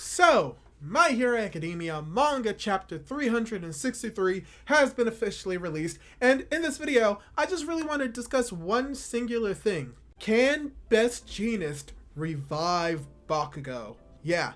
So, My Hero Academia manga chapter 363 has been officially released, and in this video, I just really want to discuss one singular thing. Can Best Jeanist revive Bakugo? Yeah,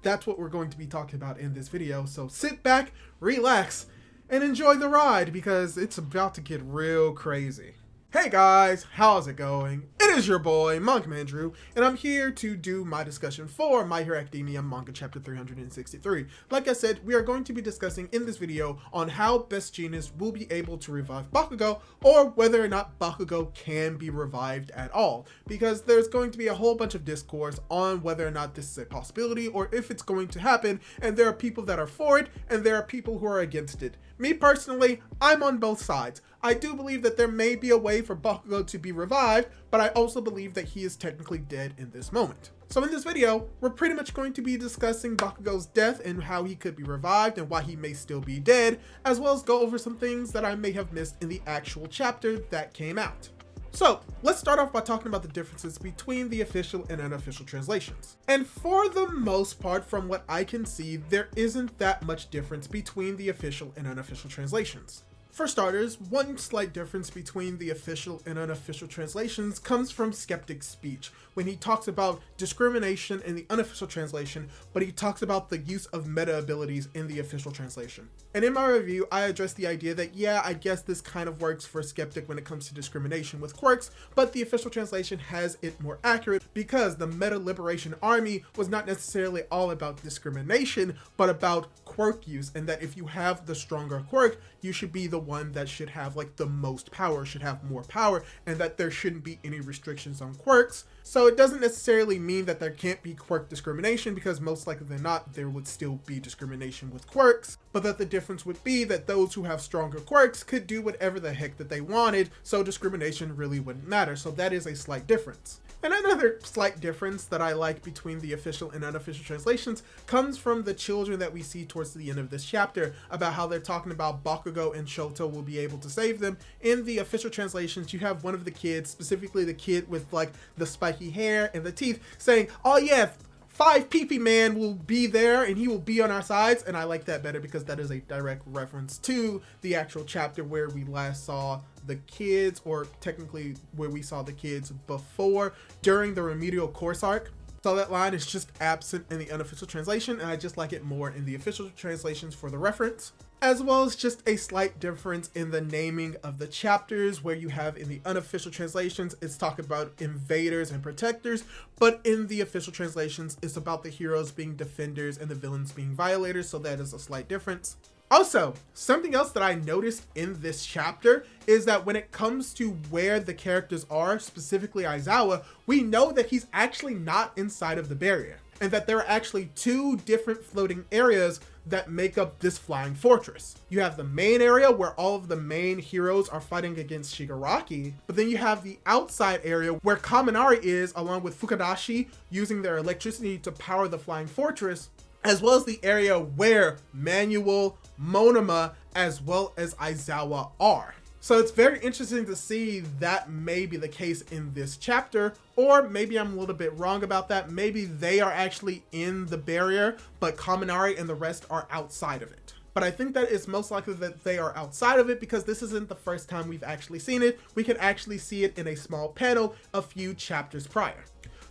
that's what we're going to be talking about in this video, so sit back, relax, and enjoy the ride because it's about to get real crazy. Hey guys, how's it going? It is your boy, Manga Andrew, and I'm here to do my discussion for My Hero Academia manga chapter 363. Like I said, we are going to be discussing in this video on how Best Jeanist will be able to revive Bakugo, or whether or not Bakugo can be revived at all, because there's going to be a whole bunch of discourse on whether or not this is a possibility or if it's going to happen, and there are people that are for it and there are people who are against it. Me personally, I'm on both sides. I do believe that there may be a way for Bakugo to be revived, but I also believe that he is technically dead in this moment. So in this video, we're pretty much going to be discussing Bakugo's death and how he could be revived and why he may still be dead, as well as go over some things that I may have missed in the actual chapter that came out. So let's start off by talking about the differences between the official and unofficial translations. And for the most part, from what I can see, there isn't that much difference between the official and unofficial translations. For starters, one slight difference between the official and unofficial translations comes from Skeptic's speech, when he talks about discrimination in the unofficial translation, but he talks about the use of meta abilities in the official translation. And in my review, I addressed the idea that, yeah, I guess this kind of works for Skeptic when it comes to discrimination with quirks, but the official translation has it more accurate because the Meta Liberation Army was not necessarily all about discrimination, but about quirk use, and that if you have the stronger quirk, you should be the one that should have like the most power, should have more power, and that there shouldn't be any restrictions on quirks. So it doesn't necessarily mean that there can't be quirk discrimination, because most likely than not, there would still be discrimination with quirks, but that the difference would be that those who have stronger quirks could do whatever the heck that they wanted, so discrimination really wouldn't matter. So that is a slight difference. And another slight difference that I like between the official and unofficial translations comes from the children that we see towards the end of this chapter, about how they're talking about Bakugo and Shoto will be able to save them. In the official translations, you have one of the kids, specifically the kid with like the spiky hair and the teeth, saying, "Oh yeah, 5 PP Man will be there and he will be on our sides." And I like that better because that is a direct reference to the actual chapter where we last saw the kids, or technically where we saw the kids before during the remedial course arc. So that line is just absent in the unofficial translation, and I just like it more in the official translations for the reference, as well as just a slight difference in the naming of the chapters, where you have in the unofficial translations, it's talking about invaders and protectors, but in the official translations, it's about the heroes being defenders and the villains being violators, so that is a slight difference. Also, something else that I noticed in this chapter is that when it comes to where the characters are, specifically Aizawa, we know that he's actually not inside of the barrier, and that there are actually 2 different floating areas that make up this flying fortress. You have the main area where all of the main heroes are fighting against Shigaraki, but then you have the outside area where Kaminari is, along with Fukadashi, using their electricity to power the flying fortress, as well as the area where Manuel, Monoma, as well as Aizawa are. So it's very interesting to see that may be the case in this chapter, or maybe I'm a little bit wrong about that. Maybe they are actually in the barrier, but Kaminari and the rest are outside of it. But I think that it's most likely that they are outside of it because this isn't the first time we've actually seen it. We can actually see it in a small panel a few chapters prior.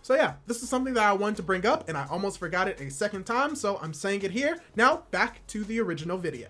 So yeah, this is something that I wanted to bring up and I almost forgot it a second time, so I'm saying it here. Now back to the original video.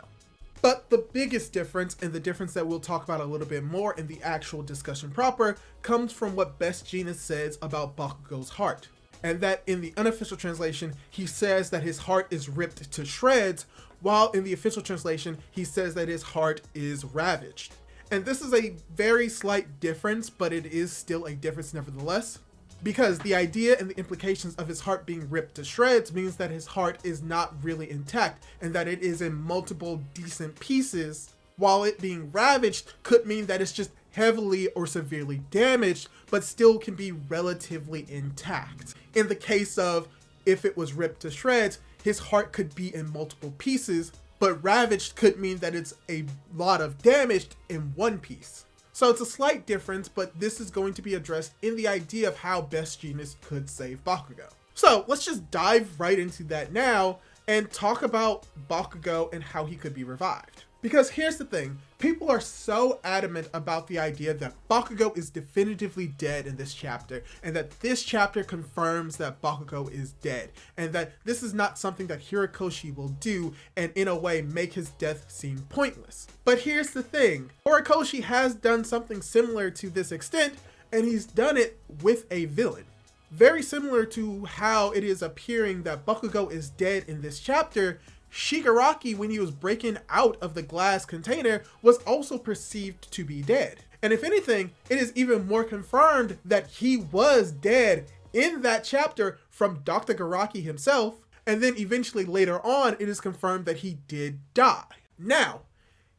But the biggest difference, and the difference that we'll talk about a little bit more in the actual discussion proper, comes from what Best Jeanist says about Bakugo's heart. And that in the unofficial translation, he says that his heart is ripped to shreds, while in the official translation, he says that his heart is ravaged. And this is a very slight difference, but it is still a difference nevertheless. Because the idea and the implications of his heart being ripped to shreds means that his heart is not really intact and that it is in multiple decent pieces, while it being ravaged could mean that it's just heavily or severely damaged, but still can be relatively intact. In the case of if it was ripped to shreds, his heart could be in multiple pieces, but ravaged could mean that it's a lot of damage in one piece. So it's a slight difference, but this is going to be addressed in the idea of how Best Jeanist could save Bakugo. So let's just dive right into that now and talk about Bakugo and how he could be revived. Because here's the thing, people are so adamant about the idea that Bakugo is definitively dead in this chapter, and that this chapter confirms that Bakugo is dead, and that this is not something that Horikoshi will do and in a way make his death seem pointless. But here's the thing, Horikoshi has done something similar to this extent, and he's done it with a villain. Very similar to how it is appearing that Bakugo is dead in this chapter, Shigaraki, when he was breaking out of the glass container, was also perceived to be dead. And if anything, it is even more confirmed that he was dead in that chapter from Dr. Garaki himself, and then eventually later on, it is confirmed that he did die. Now,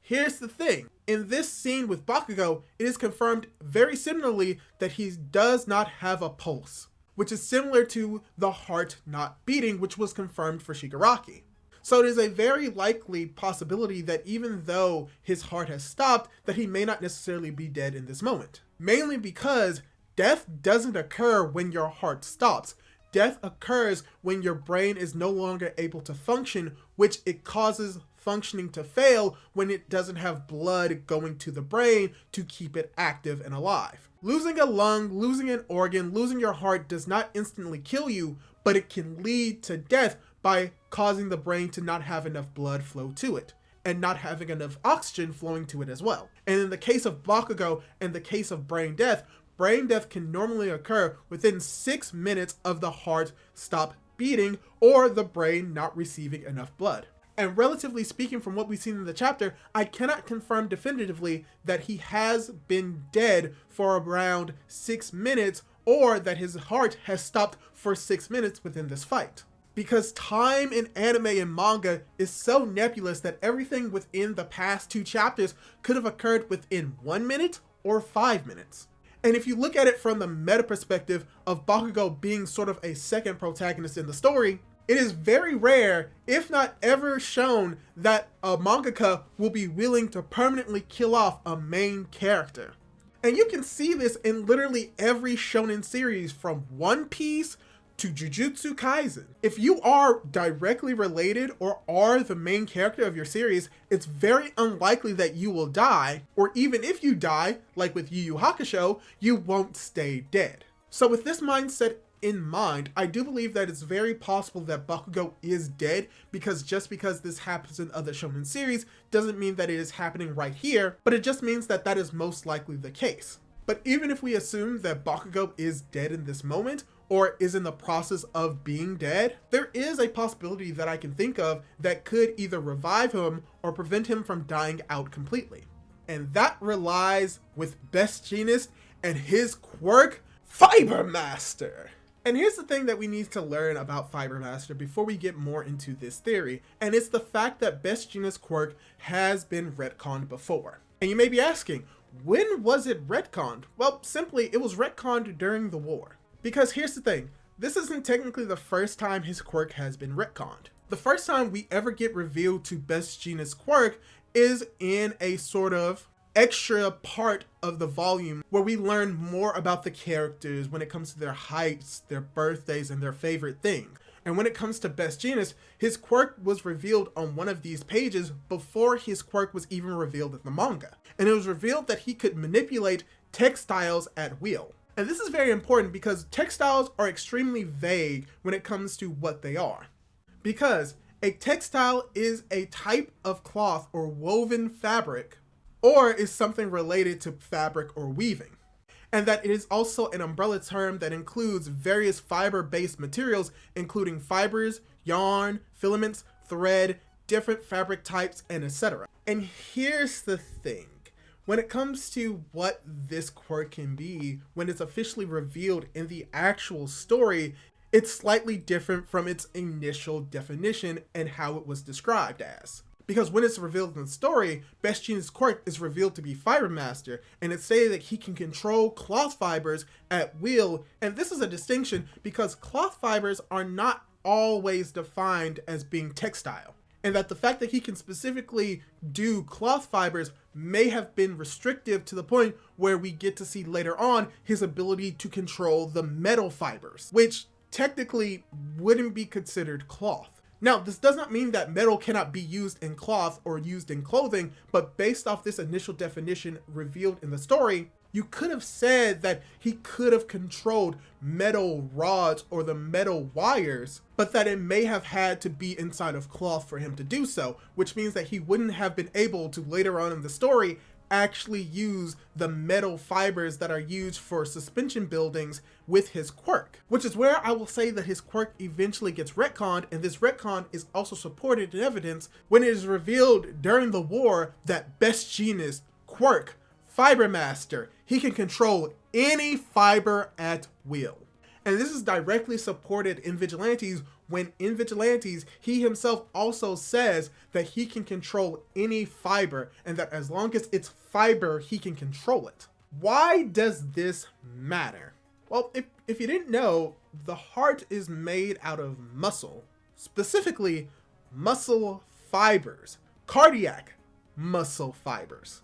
here's the thing. In this scene with Bakugo, it is confirmed very similarly that he does not have a pulse, which is similar to the heart not beating, which was confirmed for Shigaraki. So it is a very likely possibility that even though his heart has stopped, that he may not necessarily be dead in this moment. Mainly because death doesn't occur when your heart stops. Death occurs when your brain is no longer able to function, which it causes functioning to fail when it doesn't have blood going to the brain to keep it active and alive. Losing a lung, losing an organ, losing your heart does not instantly kill you, but it can lead to death by causing the brain to not have enough blood flow to it, and not having enough oxygen flowing to it as well. And in the case of Bakugo and the case of brain death can normally occur within 6 minutes of the heart stop beating or the brain not receiving enough blood. And relatively speaking, from what we've seen in the chapter, I cannot confirm definitively that he has been dead for around 6 minutes or that his heart has stopped for 6 minutes within this fight. Because time in anime and manga is so nebulous that everything within the past 2 chapters could have occurred within 1 minute or 5 minutes. And if you look at it from the meta perspective of Bakugo being sort of a second protagonist in the story, it is very rare, if not ever shown, that a mangaka will be willing to permanently kill off a main character. And you can see this in literally every shonen series from One Piece to Jujutsu Kaisen. If you are directly related or are the main character of your series, it's very unlikely that you will die, or even if you die, like with Yu Yu Hakusho, you won't stay dead. So with this mindset in mind, I do believe that it's very possible that Bakugo is dead, because just because this happens in other shonen series doesn't mean that it is happening right here, but it just means that that is most likely the case. But even if we assume that Bakugo is dead in this moment, or is in the process of being dead, there is a possibility that I can think of that could either revive him or prevent him from dying out completely. And that relies with Best Jeanist and his quirk, Fiber Master. And here's the thing that we need to learn about Fiber Master before we get more into this theory, and it's the fact that Best Jeanist quirk has been retconned before. And you may be asking, when was it retconned? Well, simply, it was retconned during the war. Because here's the thing, this isn't technically the first time his quirk has been retconned. The first time we ever get revealed to Best Jeanist quirk is in a sort of extra part of the volume where we learn more about the characters when it comes to their heights, their birthdays, and their favorite things. And when it comes to Best Jeanist, his quirk was revealed on one of these pages before his quirk was even revealed in the manga. And it was revealed that he could manipulate textiles at will. And this is very important because textiles are extremely vague when it comes to what they are. Because a textile is a type of cloth or woven fabric, or is something related to fabric or weaving. And that it is also an umbrella term that includes various fiber-based materials, including fibers, yarn, filaments, thread, different fabric types, and etc. And here's the thing. When it comes to what this quirk can be, when it's officially revealed in the actual story, it's slightly different from its initial definition and how it was described as. Because when it's revealed in the story, Best Jeanist's quirk is revealed to be Fiber Master, and it's stated that he can control cloth fibers at will, and this is a distinction because cloth fibers are not always defined as being textile. And that the fact that he can specifically do cloth fibers may have been restrictive to the point where we get to see later on his ability to control the metal fibers, which technically wouldn't be considered cloth. Now, this does not mean that metal cannot be used in cloth or used in clothing, but based off this initial definition revealed in the story, you could have said that he could have controlled metal rods or the metal wires, but that it may have had to be inside of cloth for him to do so, which means that he wouldn't have been able to later on in the story actually use the metal fibers that are used for suspension buildings with his quirk, which is where I will say that his quirk eventually gets retconned, and this retcon is also supported in evidence when it is revealed during the war that Best Jeanist, quirk, Fiber Master, he can control any fiber at will. And this is directly supported in Vigilantes when in Vigilantes, he himself also says that he can control any fiber and that as long as it's fiber, he can control it. Why does this matter? Well, if you didn't know, the heart is made out of muscle, specifically muscle fibers, cardiac muscle fibers.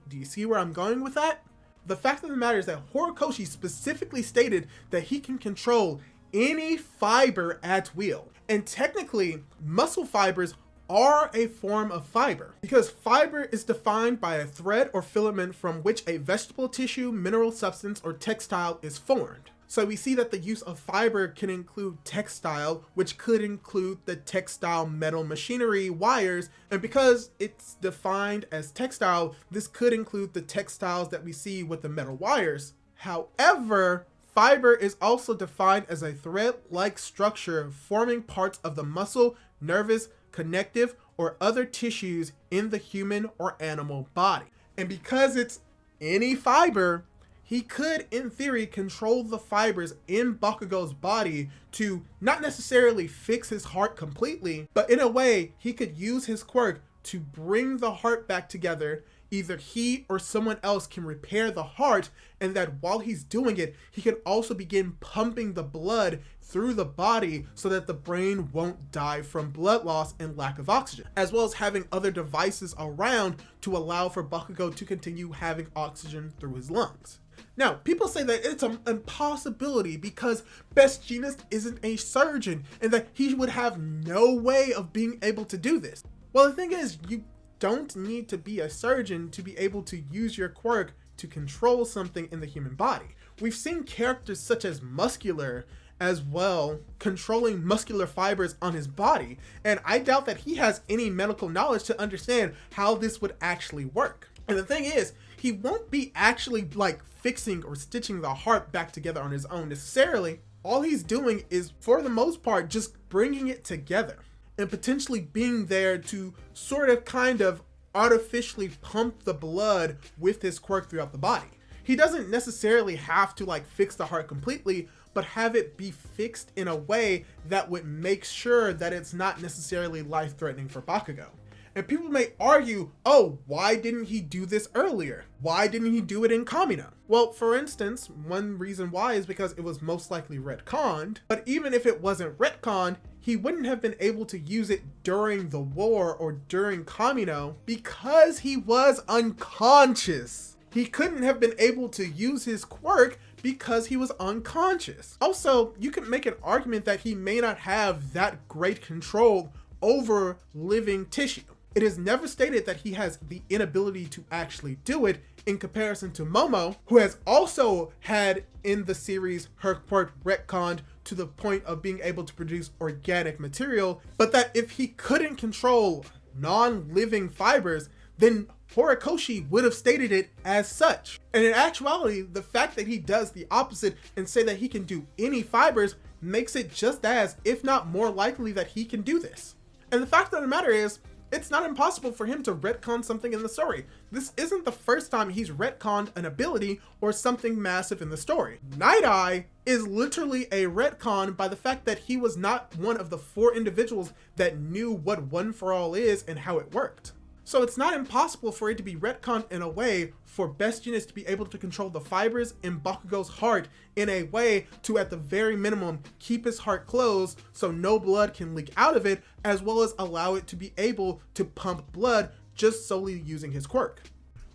Do you see where I'm going with that? The fact of the matter is that Horikoshi specifically stated that he can control any fiber at will. And technically, muscle fibers are a form of fiber because fiber is defined by a thread or filament from which a vegetable tissue, mineral substance, or textile is formed. So we see that the use of fiber can include textile, which could include the textile metal machinery, wires, and because it's defined as textile, this could include the textiles that we see with the metal wires. However, fiber is also defined as a thread-like structure forming parts of the muscle, nervous, connective, or other tissues in the human or animal body. And because it's any fiber, he could, in theory, control the fibers in Bakugo's body to not necessarily fix his heart completely, but in a way, he could use his quirk to bring the heart back together. Either he or someone else can repair the heart, and that while he's doing it, he can also begin pumping the blood through the body so that the brain won't die from blood loss and lack of oxygen, as well as having other devices around to allow for Bakugo to continue having oxygen through his lungs. Now, people say that it's an impossibility because Best Jeanist isn't a surgeon and that he would have no way of being able to do this. Well, the thing is, you don't need to be a surgeon to be able to use your quirk to control something in the human body. We've seen characters such as Muscular as well controlling muscular fibers on his body, and I doubt that he has any medical knowledge to understand how this would actually work. And the thing is, he won't be actually like fixing or stitching the heart back together on his own necessarily. All he's doing is, for the most part, just bringing it together and potentially being there to sort of kind of artificially pump the blood with his quirk throughout the body. He doesn't necessarily have to like fix the heart completely, but have it be fixed in a way that would make sure that it's not necessarily life-threatening for Bakugo. And people may argue, oh, why didn't he do this earlier? Why didn't he do it in Kamina? Well, for instance, one reason why is because it was most likely retconned, but even if it wasn't retconned, he wouldn't have been able to use it during the war or during Kamino because he was unconscious. He couldn't have been able to use his quirk because he was unconscious. Also, you can make an argument that he may not have that great control over living tissue. It is never stated that he has the inability to actually do it in comparison to Momo, who has also had in the series her quirk retconned to the point of being able to produce organic material, but that if he couldn't control non-living fibers, then Horikoshi would have stated it as such. And in actuality, the fact that he does the opposite and say that he can do any fibers makes it just as, if not more likely, that he can do this. And the fact of the matter is, it's not impossible for him to retcon something in the story. This isn't the first time he's retconned an ability or something massive in the story. Night Eye is literally a retcon by the fact that he was not one of the 4 individuals that knew what One for All is and how it worked. So it's not impossible for it to be retconned in a way for Best Jeanist to be able to control the fibers in Bakugo's heart in a way to, at the very minimum, keep his heart closed so no blood can leak out of it, as well as allow it to be able to pump blood just solely using his quirk.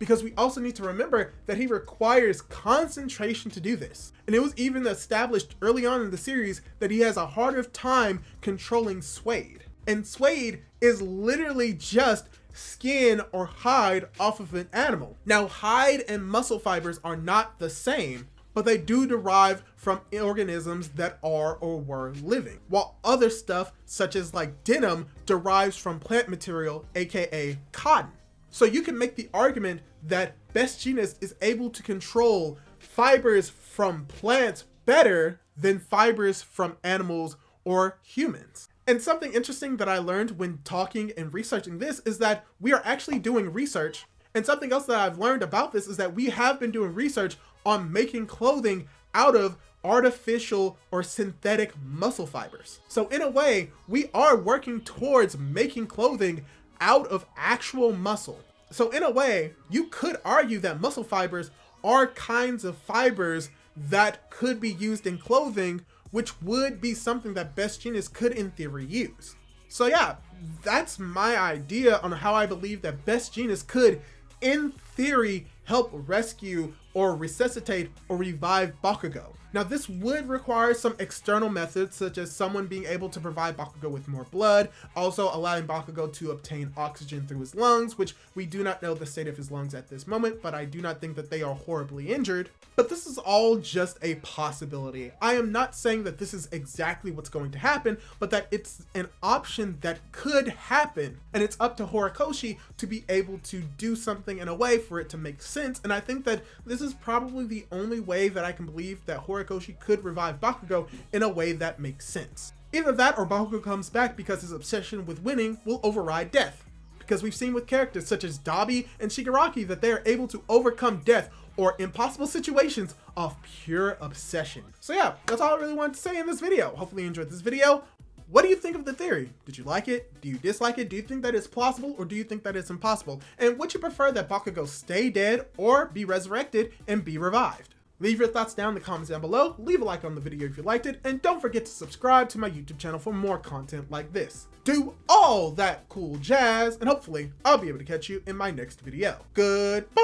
because we also need to remember that he requires concentration to do this. And it was even established early on in the series that he has a harder time controlling suede. And suede is literally just skin or hide off of an animal. Now, hide and muscle fibers are not the same, but they do derive from organisms that are or were living, while other stuff such as like denim derives from plant material, aka cotton. So you can make the argument that Best Jeanist is able to control fibers from plants better than fibers from animals or humans. And something interesting that I learned when talking and researching this is that we are actually doing research. And something else that I've learned about this is that we have been doing research on making clothing out of artificial or synthetic muscle fibers. So in a way, we are working towards making clothing out of actual muscle. So in a way, you could argue that muscle fibers are kinds of fibers that could be used in clothing, which would be something that Best Jeanist could in theory use. So yeah, that's my idea on how I believe that Best Jeanist could, in theory, help rescue or resuscitate or revive Bakugo. Now this would require some external methods, such as someone being able to provide Bakugo with more blood, also allowing Bakugo to obtain oxygen through his lungs, which we do not know the state of his lungs at this moment, but I do not think that they are horribly injured. But this is all just a possibility. I am not saying that this is exactly what's going to happen, but that it's an option that could happen, and it's up to Horikoshi to be able to do something in a way for it to make sense. And I think that this is probably the only way that I can believe that Horikoshi could revive Bakugo in a way that makes sense. Either that or Bakugo comes back because his obsession with winning will override death. Because we've seen with characters such as Dabi and Shigaraki that they are able to overcome death or impossible situations of pure obsession. So yeah, that's all I really wanted to say in this video. Hopefully you enjoyed this video. What do you think of the theory? Did you like it? Do you dislike it? Do you think that it's plausible, or do you think that it's impossible? And would you prefer that Bakugo stay dead or be resurrected and be revived? Leave your thoughts down in the comments down below, leave a like on the video if you liked it, and don't forget to subscribe to my YouTube channel for more content like this. Do all that cool jazz, and hopefully I'll be able to catch you in my next video. Goodbye!